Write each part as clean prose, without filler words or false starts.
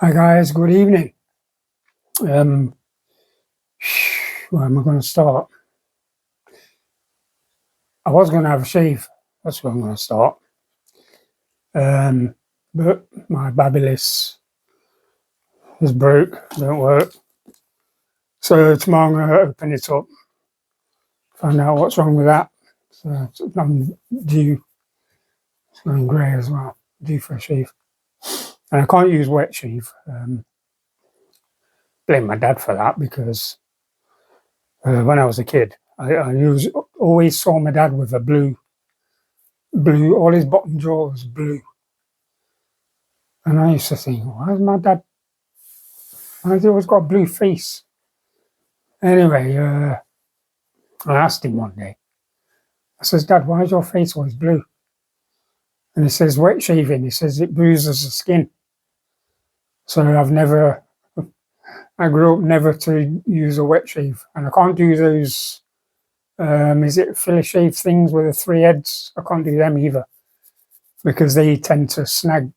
Hi guys, good evening. Um, where am I going to start? I was going to have a shave. That's where I'm going to start. But my Babyliss is broke, don't work. So tomorrow I'm going to open it up, find out what's wrong with that. So I'm due. It's going grey as well. Due for a shave, and I can't use wet shave. Blame my dad for that because when I was a kid, I always saw my dad with a blue. All his bottom jaw was blue. And I used to think, why is my dad, why has he always got a blue face? Anyway, I asked him one day, I says, Dad, why is your face always blue? And he says, wet shaving. He says, it bruises the skin. So I grew up never to use a wet shave. And I can't do those, is it Philly shave things with the three heads? I can't do them either because they tend to snag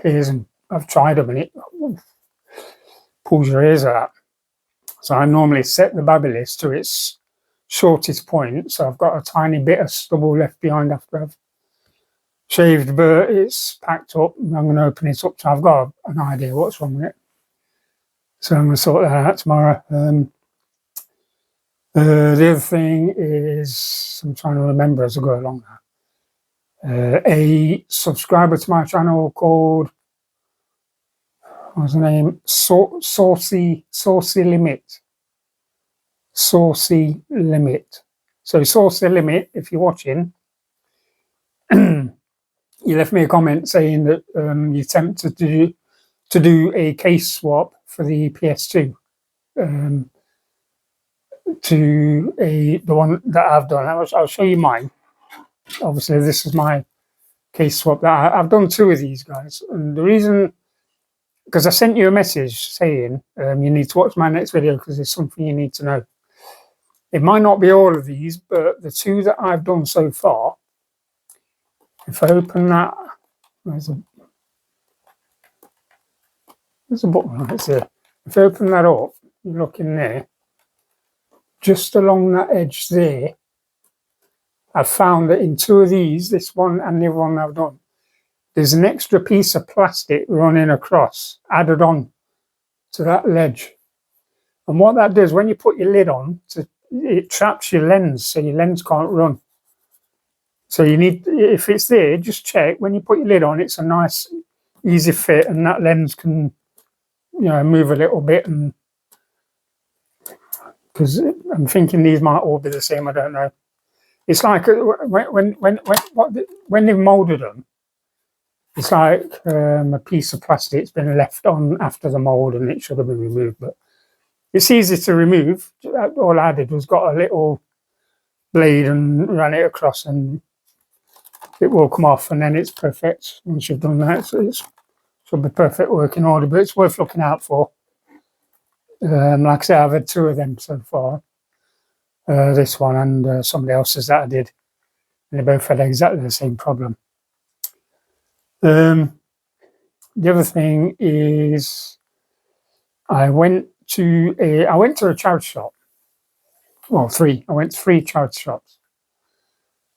hairs, and I've tried them and it pulls your ears out. So I normally set the Babyliss to its shortest point. So I've got a tiny bit of stubble left behind after I've shaved, but it's packed up. And I'm going to open it up. So I've got an idea what's wrong with it. So I'm going to sort that out tomorrow. The other thing is, I'm trying to remember as I go along now. A subscriber to my channel called, what's the name? Saucy Limit. Saucy Limit. So Saucy Limit, if you're watching, you left me a comment saying that you attempted to do a case swap for the PS2 to the one that I've done. I'll show you mine. Obviously, this is my case swap that I've done two of these guys, and the reason, because I sent you a message saying you need to watch my next video because there's something you need to know. It might not be all of these, but the two that I've done so far, if I open that, there's a button right there. If I open that up, you look in there, just along that edge there, I've found that in two of these, this one and the other one I've done, there's an extra piece of plastic running across, added on to that ledge. And what that does, when you put your lid on, it traps your lens, so your lens can't run. So you need, if it's there, just check. When you put your lid on, it's a nice, easy fit, and that lens can, move a little bit. And because I'm thinking these might all be the same, I don't know. It's like when they've molded them, it's like a piece of plastic's been left on after the mold, and it should have been removed. But it's easy to remove. All I did was got a little blade and ran it across, and it will come off, and then it's perfect once you've done that. So it should be perfect working order, but it's worth looking out for. Like I said, I've had two of them so far. This one and somebody else's that I did, and they both had exactly the same problem. The other thing is, I went to a charity shop. Well, three. I went to three charity shops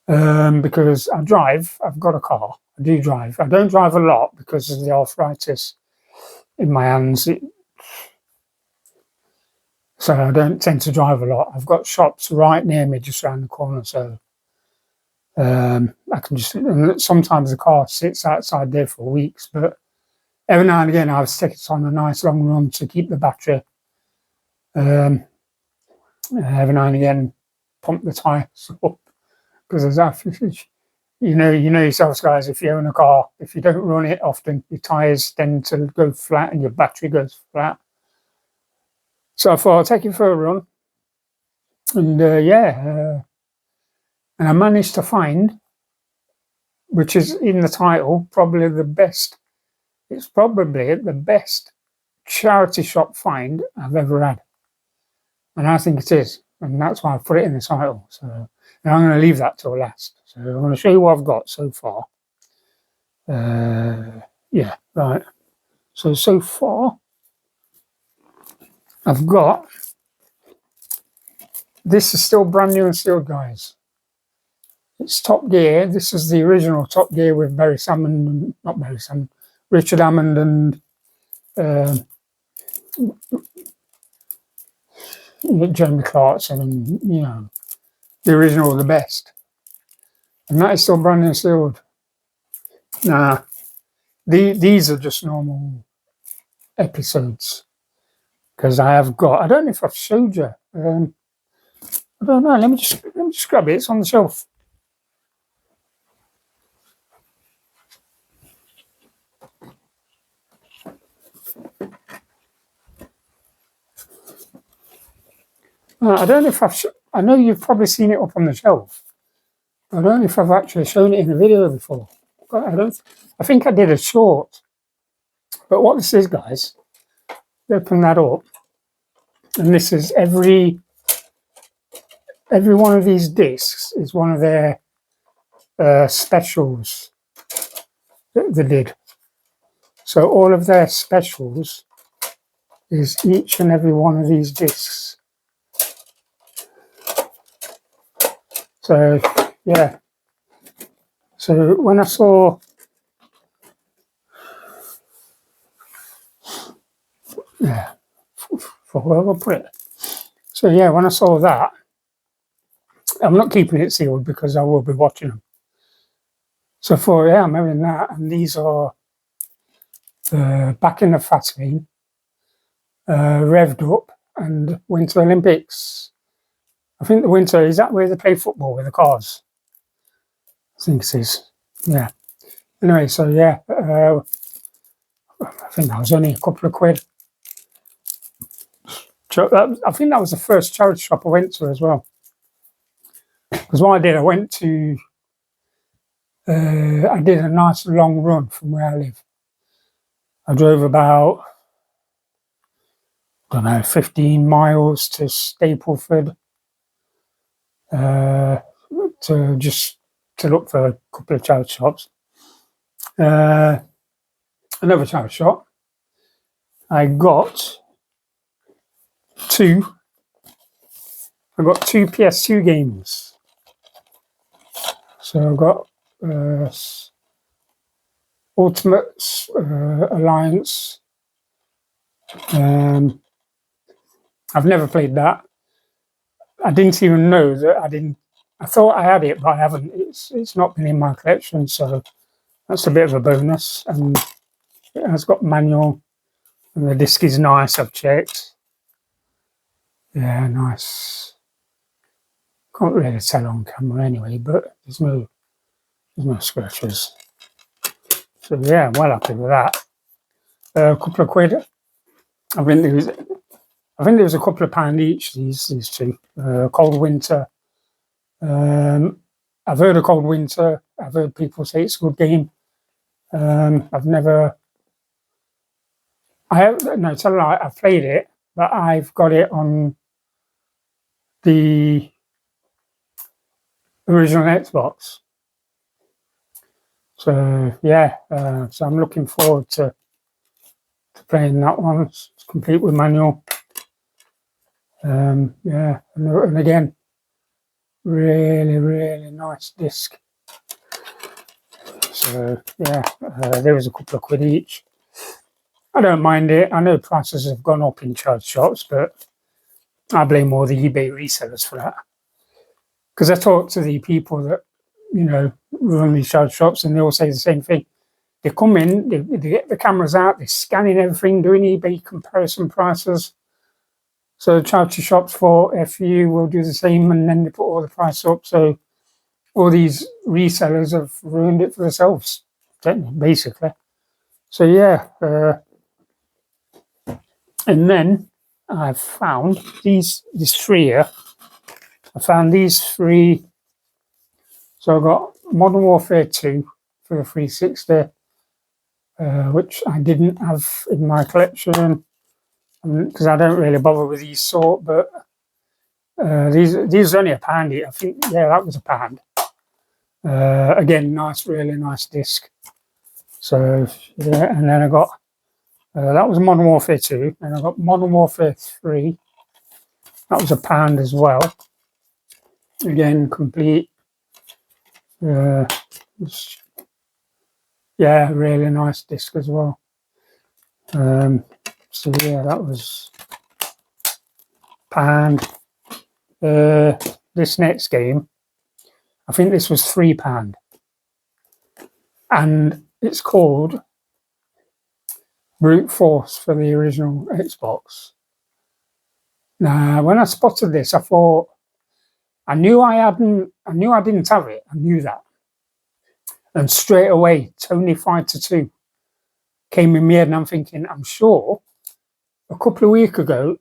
because I drive. I've got a car. I do drive. I don't drive a lot because of the arthritis in my hands. So I don't tend to drive a lot. I've got shops right near me, just around the corner. So I can just. Sometimes the car sits outside there for weeks, but every now and again I'll stick it on a nice long run to keep the battery. Every now and again, pump the tyres up because you know yourselves, guys. If you own a car, if you don't run it often, your tyres tend to go flat and your battery goes flat. So I thought I'll take it for a run, and and I managed to find, which is in the title, probably the best. It's probably the best charity shop find I've ever had, and I think it is, and that's why I put it in the title. So and I'm going to leave that till last. So I'm going to show you what I've got so far. Yeah, right. So far, I've got, this is still brand new and sealed, guys. It's Top Gear. This is the original Top Gear with Richard Hammond and Jeremy Clarkson, and the original, the best. And that is still brand new and sealed. Nah, these are just normal episodes, because I have got, I don't know if I've showed you. I don't know. Let me just grab it. It's on the shelf. I don't know if I know you've probably seen it up on the shelf. I don't know if I've actually shown it in a video before. I think I did a short. But what this is, guys, open that up, and this is every one of these discs is one of their specials that they did. So all of their specials is each and every one of these discs. So yeah. So when I saw for whoever put it. So yeah, when I saw that, I'm not keeping it sealed because I will be watching them. So I'm having that, and these are Back in the Fastlane, Revved Up, and Winter Olympics. I think the winter, is that where they play football with the cars? I think it is. Yeah. Anyway, so yeah, I think that was only a couple of quid. I think that was the first charity shop I went to as well. Because what I did, I went to, I did a nice long run from where I live. I drove about, I don't know, 15 miles to Stapleford to look for a couple of charity shops. Another charity shop. I got two PS2 games. So I got Ultimate Alliance. I've never played that. I didn't even know that I thought I had it, but I haven't. It's not been in my collection, so that's a bit of a bonus. And it has got manual, and the disc is nice. I've checked. Yeah, nice. Can't really tell on camera anyway, but there's no scratches. So yeah, I'm well happy with that. A couple of quid. I think there was a couple of £1 each. These two. Cold Winter. I've heard of Cold Winter. I've heard people say it's a good game. I've played it, but I've got it on the original Xbox. So yeah, so I'm looking forward to playing that one. It's complete with manual. Yeah, and again, really nice disc. So yeah, there was a couple of quid each. I don't mind it. I know prices have gone up in charity shops, but I blame all the eBay resellers for that. Because I talk to the people that run these charity shops, and they all say the same thing. They come in, they get the cameras out, they're scanning everything, doing eBay comparison prices. So the charity shops for FU will do the same, and then they put all the price up. So all these resellers have ruined it for themselves, basically. So yeah, and then I've found these three here. I found these three. So I got Modern Warfare 2 for the 360, which I didn't have in my collection because I don't really bother with these sort. But these are only £1. I think that was £1. Again, really nice disc. So yeah, and then I got That was Modern Warfare 2. And I got Modern Warfare 3. That was £1 as well. Again, complete. Yeah, really nice disc as well. So yeah, that was £1. This next game, I think this was £3. And it's called Brute Force for the original Xbox. Now, when I spotted this, I thought, I knew I didn't have it. I knew that. And straight away, Tony Fighter 2 came in my head, and I'm thinking, I'm sure a couple of weeks ago,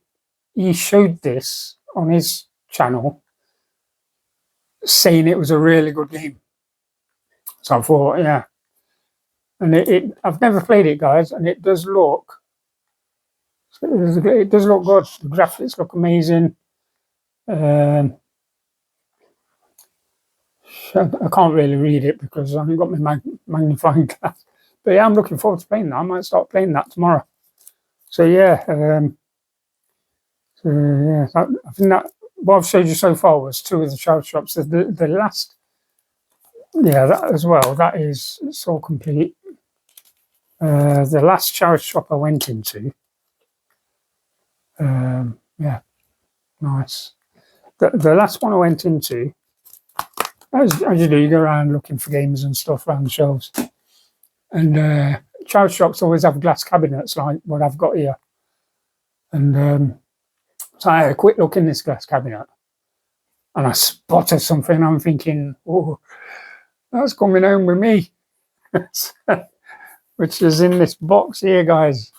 he showed this on his channel, saying it was a really good game. So I thought, yeah. And I've never played it, guys, and it does look good. The graphics look amazing. I can't really read it because I haven't got my magnifying glass. But yeah, I'm looking forward to playing that. I might start playing that tomorrow. So yeah, I think that what I've showed you so far was 2 of the charity shops. The last, yeah, that as well. That is, it's all complete. The last charity shop I went into, yeah, nice. The last one I went into, as you do, you go around looking for games and stuff around the shelves. And charity shops always have glass cabinets like what I've got here. And so I had a quick look in this glass cabinet and I spotted something. I'm thinking, oh, that's coming home with me. Which is in this box here, guys.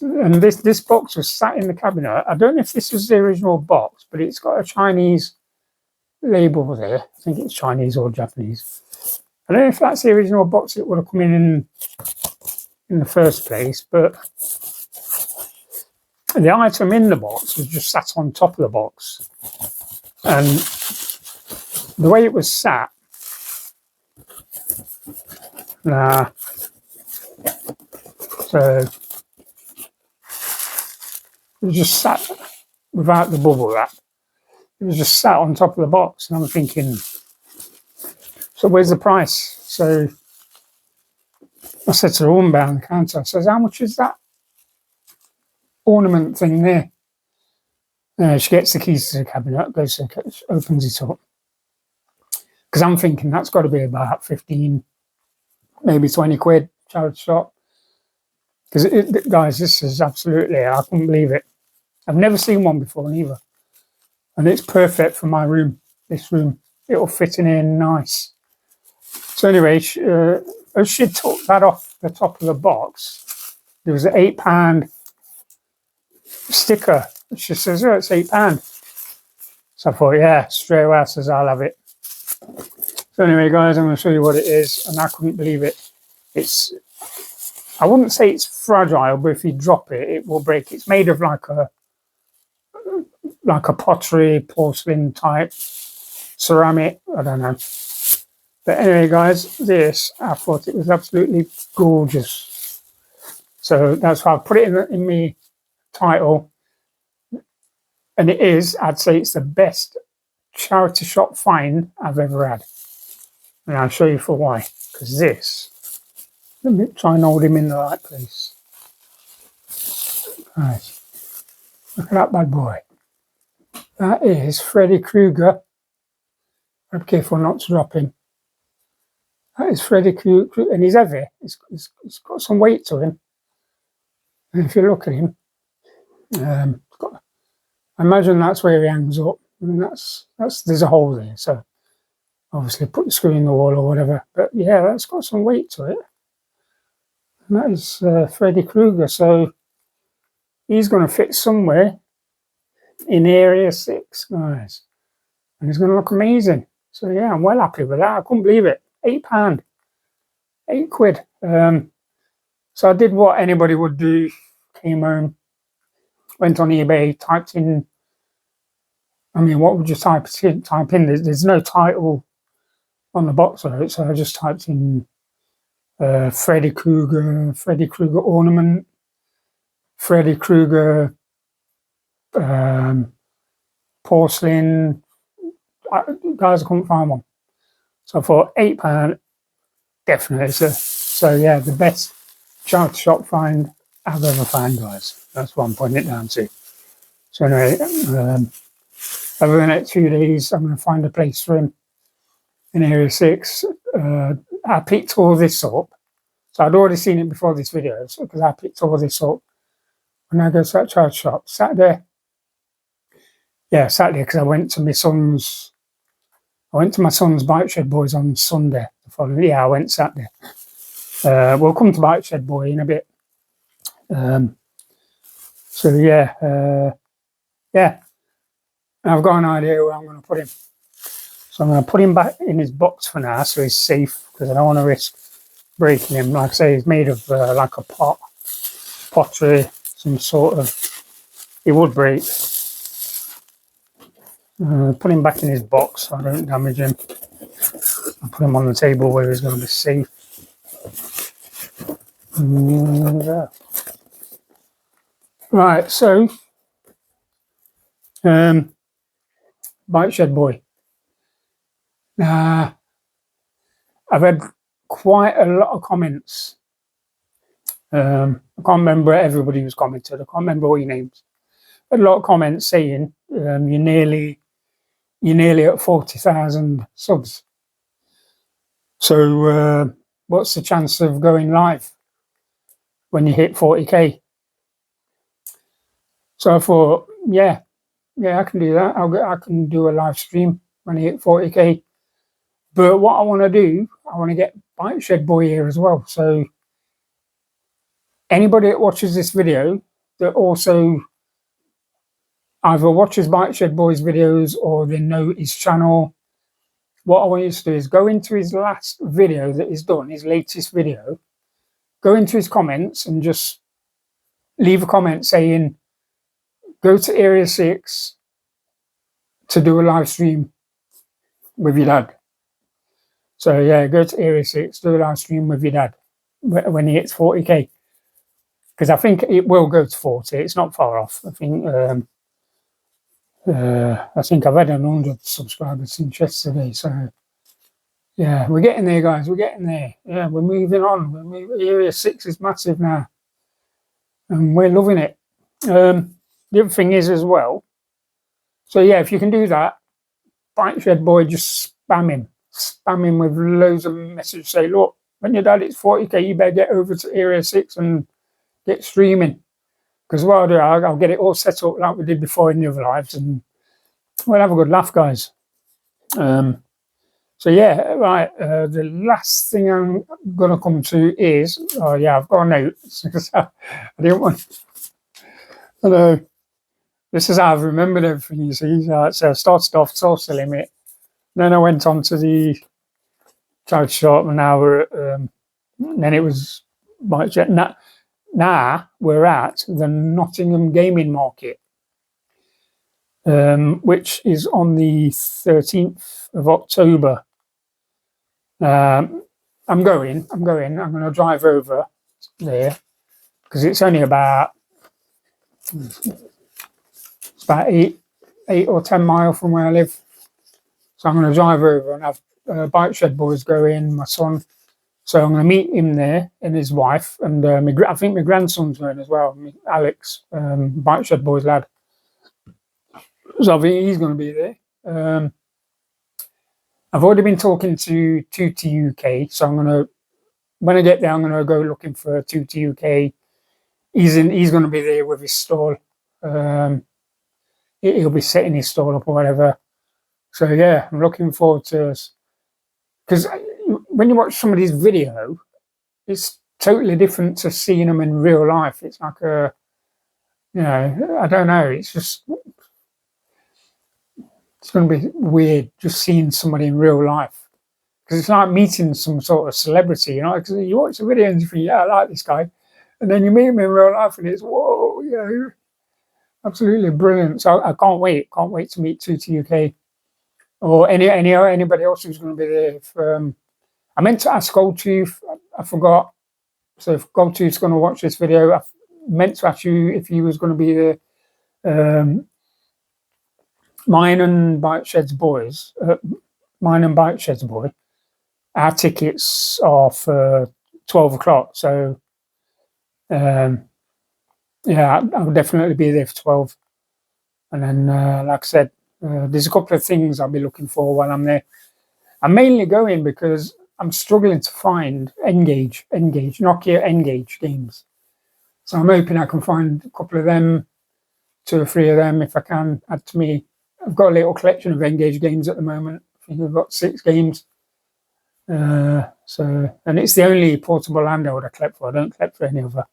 And this box was sat in the cabinet. I don't know if this was the original box, but it's got a Chinese label there. I think it's Chinese or Japanese. I don't know if that's the original box it would have come in the first place, but the item in the box was just sat on top of the box. And the way it was sat, so it was just sat without the bubble wrap. It was just sat on top of the box, and I'm thinking, so where's the price? So I said to the woman behind the counter, I says, how much is that ornament thing there? She gets the keys to the cabinet, goes to opens it up. Because I'm thinking that's got to be about 15, maybe 20 quid, charity shop. Because, guys, this is absolutely, I couldn't believe it. I've never seen one before neither. And it's perfect for my room, this room. It'll fit in here nice. So anyway, as she took that off the top of the box, there was an £8 sticker. She says, oh, it's £8. So I thought, yeah, straight away I says, I'll have it. So anyway, guys, I'm going to show you what it is. And I couldn't believe it. I wouldn't say it's fragile, but if you drop it, it will break. It's made of like a pottery, porcelain type, ceramic, I don't know. But anyway, guys, this, I thought it was absolutely gorgeous. So that's why I put it in my title. And it is, I'd say it's the best charity shop find I've ever had. And I'll show you for why. Because this, let me try and hold him in the right place. Right. Look at that bad boy. That is Freddy Krueger. I'm careful not to drop him. That is Freddy Krueger, and he's heavy. He's got some weight to him. And if you look at him, I imagine that's where he hangs up. I mean, there's a hole there, so obviously put the screw in the wall or whatever. But yeah, that's got some weight to it. And that is Freddy Krueger, so he's going to fit somewhere in Area 6, guys. And he's going to look amazing. So yeah, I'm well happy with that. I couldn't believe it. £8. £8. So I did what anybody would do. Came home, went on eBay, typed in, I mean, what would you type in? There's no title on the box of it, so I just typed in Freddy Krueger ornament, Freddy Krueger, porcelain. Guys, I couldn't find one. So I thought £8, definitely. So yeah, the best charity shop find I've ever found, guys. That's what I'm putting it down to. So anyway, over the next few days, I'm going to find a place for him in Area 6. I picked all this up. So I'd already seen it before this video, because I picked all this up when I go to that charity shop. Saturday, because I went to my son's Bike Shed Boys on Sunday. I went Saturday. We'll come to Bike Shed Boy in a bit. I've got an idea where I'm going to put him. So I'm going to put him back in his box for now, so he's safe, because I don't want to risk breaking him. Like I say, he's made of like a pottery, some sort of. He would break. Put him back in his box so I don't damage him. I'll put him on the table where he's going to be safe. Right, so Bike Shed Boy. I've had quite a lot of comments. I can't remember everybody who's commented. I can't remember all your names. I had a lot of comments saying you're nearly at 40,000 subs. So what's the chance of going live when you hit 40k? So I thought, yeah, I can do that. I can do a live stream when I hit 40k. But what I want to do, I want to get Bike Shed Boy here as well. So anybody that watches this video that also either watches Bike Shed Boy's videos or they know his channel, what I want you to do is go into his last video that he's done, his latest video, go into his comments and just leave a comment saying, go to Area 6 to do a live stream with your dad. So yeah, go to Area 6, do a live stream with your dad when he hits 40k. Because I think it will go to 40. It's not far off. I think I've had 100 subscribers since yesterday. So yeah, we're getting there, guys. We're getting there. Yeah, we're moving on. Area 6 is massive now, and we're loving it. The other thing is as well. So yeah, if you can do that, Bike Shed Boy, just spam him with loads of messages. Say, look, when your dad hits 40k, you better get over to Area 6 and get streaming. Because what I'll do, I'll get it all set up like we did before in the other lives, and we'll have a good laugh, guys. So yeah, right. The last thing I'm going to come to is, I've got a note. I didn't want. Hello. This is how I've remembered everything. You see, so I started off Tulsa Limit, then I went on to the charity shop, and now we're at, then it was Bike Shed. Now we're at the Nottingham Gaming Market, which is on the 13th of October. I'm going to drive over there because it's only about 8 or 10 miles from where I live. So I'm going to drive over and have Bike Shed Boys go in, my son. So I'm going to meet him there and his wife, and I think my grandson's going as well, Alex, Bike Shed Boys lad. So I think he's going to be there. I've already been talking to Tutti UK, so when I get there, I'm going to go looking for Tutti UK. He's going to be there with his stall. He'll be setting his stall up or whatever. So yeah, I'm looking forward to it. Because when you watch somebody's video, it's totally different to seeing them in real life. It's like I don't know. It's going to be weird just seeing somebody in real life. Because it's like meeting some sort of celebrity, because you watch the video and you think, yeah, I like this guy. And then you meet him in real life and it's, whoa, absolutely brilliant. So I can't wait to meet Tutti UK. Or anybody else who's going to be there. I meant to ask Goldtooth, I forgot. So if Goldtooth's going to watch this video, meant to ask you if you was going to be the mine and Bike Sheds boys. Mine and Bike Sheds boy. Our tickets are for 12 o'clock, so yeah, I'll definitely be there for 12. And then, like I said, there's a couple of things I'll be looking for while I'm there. I'm mainly going because I'm struggling to find Nokia N-Gage games. So I'm hoping I can find a couple of them, 2 or 3 of them if I can add to me. I've got a little collection of N-Gage games at the moment. I think I've got 6 games. And it's the only portable handheld I collect for. I don't collect for any other.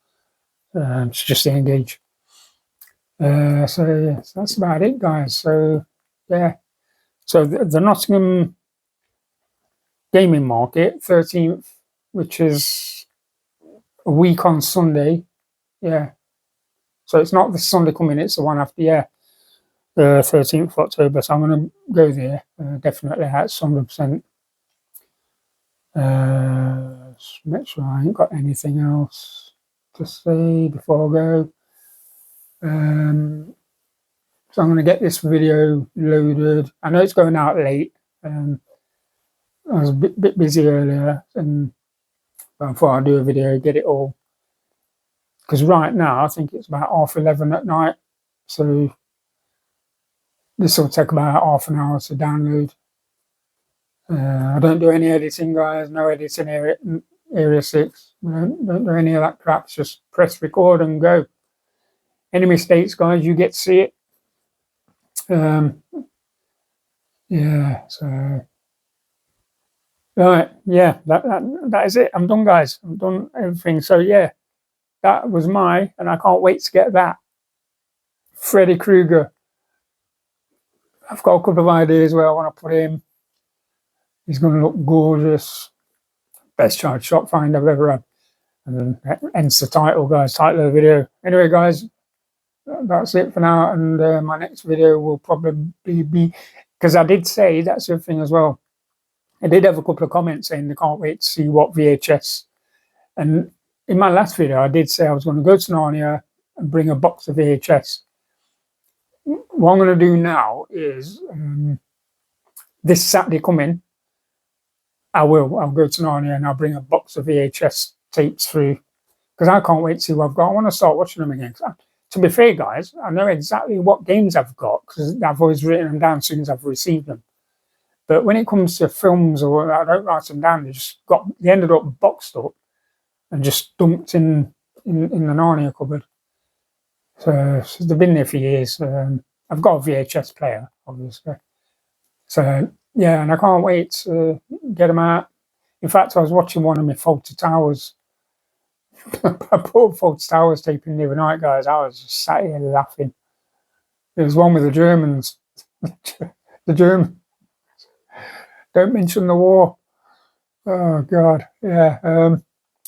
It's just the N-Gage. So that's about it, guys. So yeah. So the Nottingham gaming market, 13th, which is a week on Sunday. Yeah. So it's not the Sunday coming, it's the one after, yeah. The 13th of October. So I'm going to go there. Definitely, that's 100%. Make sure I ain't got anything else to say before I go. So I'm going to get this video loaded. I know it's going out late. I was a bit busy earlier, and I thought I'd do a video, get it all. Because right now, I think it's about 11:30 at night. So this will take about half an hour to download. I don't do any editing, guys. No editing Area 6. Don't do any of that crap. Just press record and go. Any mistakes, guys, you get to see it. Yeah, so right, yeah, that is it. I'm done, guys. I'm done everything. So yeah, that was and I can't wait to get that. Freddy Krueger. I've got a couple of ideas where I want to put him. He's going to look gorgeous. Best child shot find I've ever had. And then that ends the title, guys. Title of the video. Anyway, guys, that's it for now. And my next video will probably be, because I did say that's the thing as well. I did have a couple of comments saying they can't wait to see what VHS. And in my last video, I did say I was going to go to Narnia and bring a box of VHS. What I'm going to do now is this Saturday coming, I'll go to Narnia and I'll bring a box of VHS tapes through, because I can't wait to see what I've got. I want to start watching them again. To be fair, guys, I know exactly what games I've got because I've always written them down as soon as I've received them. But when it comes to films, or I don't write them down, they ended up boxed up and just dumped in the Narnia cupboard. So they've been there for years. I've got a VHS player, obviously. So yeah, and I can't wait to get them out. In fact, I was watching one of my Fawlty Towers. I put Fawlty Towers tape in the other night, guys. I was just sat here laughing. There was one with the Germans. The German. Don't mention the war. Oh God, yeah.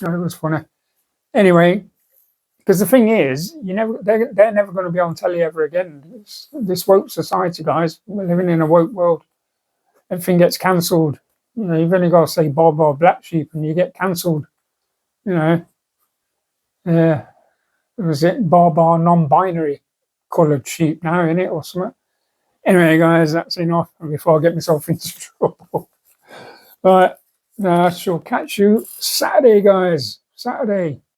It was funny. Anyway, because the thing is, they're never going to be on telly ever again. This woke society, guys. We're living in a woke world. Everything gets cancelled. You've only got to say Bob or Black Sheep and you get cancelled. Yeah. Was it Bar non-binary coloured sheep now, in it, or something? Anyway, guys, that's enough before I get myself into trouble. Right. I shall catch you Saturday, guys. Saturday.